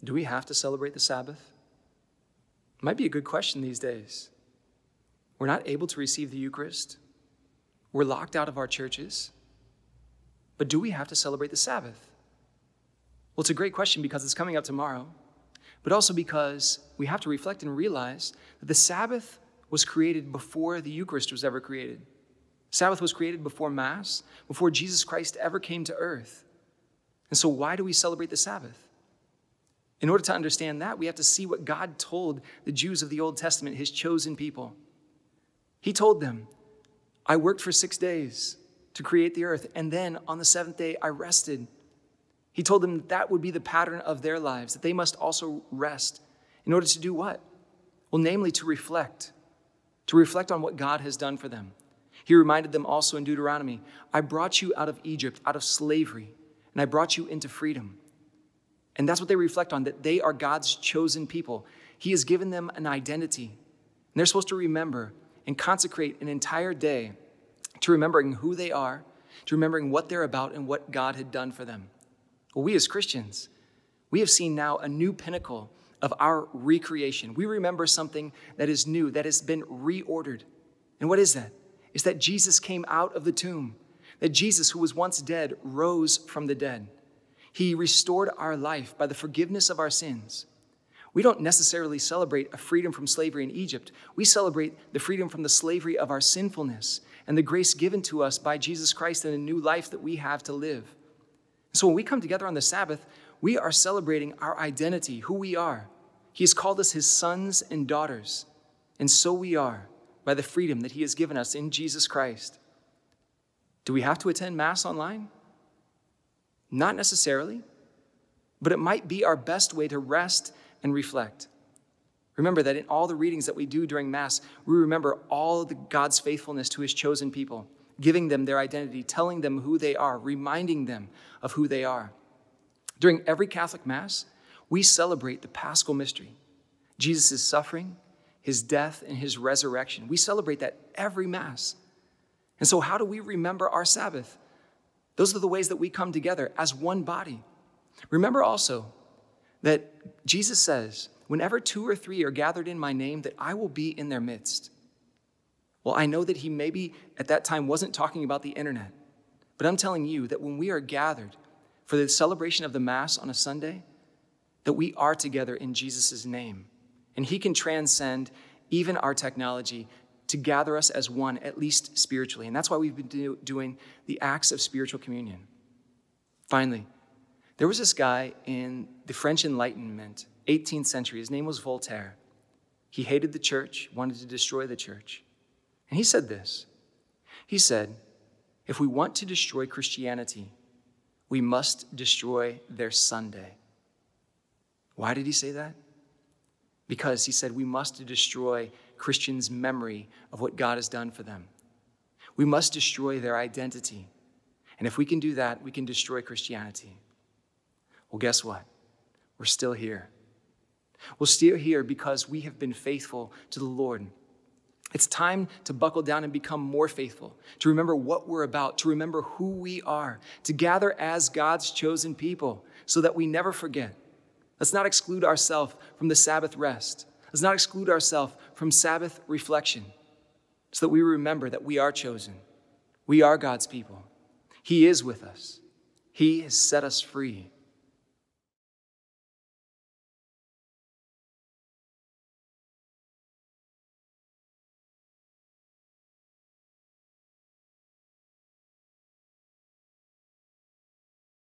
Do we have to celebrate the Sabbath? Might be a good question these days. We're not able to receive the Eucharist. We're locked out of our churches. But do we have to celebrate the Sabbath? Well, it's a great question because it's coming up tomorrow, but also because we have to reflect and realize that the Sabbath was created before the Eucharist was ever created. Sabbath was created before Mass, before Jesus Christ ever came to earth. And so why do we celebrate the Sabbath? In order to understand that, we have to see what God told the Jews of the Old Testament, his chosen people. He told them, I worked for 6 days to create the earth, and then on the seventh day I rested. He told them that would be the pattern of their lives, that they must also rest. In order to do what? Well, namely to reflect on what God has done for them. He reminded them also in Deuteronomy, I brought you out of Egypt, out of slavery, and I brought you into freedom. And that's what they reflect on, that they are God's chosen people. He has given them an identity. And they're supposed to remember and consecrate an entire day to remembering who they are, to remembering what they're about and what God had done for them. Well, we as Christians, we have seen now a new pinnacle of our recreation. We remember something that is new, that has been reordered. And what is that? It's that Jesus came out of the tomb, that Jesus, who was once dead, rose from the dead. He restored our life by the forgiveness of our sins. We don't necessarily celebrate a freedom from slavery in Egypt. We celebrate the freedom from the slavery of our sinfulness and the grace given to us by Jesus Christ and a new life that we have to live. So when we come together on the Sabbath, we are celebrating our identity, who we are. He has called us his sons and daughters, and so we are by the freedom that he has given us in Jesus Christ. Do we have to attend Mass online? Not necessarily, but it might be our best way to rest and reflect. Remember that in all the readings that we do during Mass, we remember all God's faithfulness to his chosen people, giving them their identity, telling them who they are, reminding them of who they are. During every Catholic Mass, we celebrate the Paschal mystery, Jesus' suffering, his death, and his resurrection. We celebrate that every Mass. And so how do we remember our Sabbath? Those are the ways that we come together as one body. Remember also that Jesus says, whenever 2 or 3 are gathered in my name, that I will be in their midst. Well, I know that he maybe at that time wasn't talking about the internet, but I'm telling you that when we are gathered for the celebration of the Mass on a Sunday, that we are together in Jesus' name. And he can transcend even our technology to gather us as one, at least spiritually. And that's why we've been doing the acts of spiritual communion. Finally, there was this guy in the French Enlightenment, 18th century. His name was Voltaire. He hated the church, wanted to destroy the church. And he said this. He said, if we want to destroy Christianity, we must destroy their Sunday. Why did he say that? Because he said we must destroy Christians' memory of what God has done for them. We must destroy their identity. And if we can do that, we can destroy Christianity. Well, guess what? We're still here. We're still here because we have been faithful to the Lord. It's time to buckle down and become more faithful, to remember what we're about, to remember who we are, to gather as God's chosen people so that we never forget. Let's not exclude ourselves from the Sabbath rest. Let's not exclude ourselves from Sabbath reflection so that we remember that we are chosen. We are God's people. He is with us. He has set us free.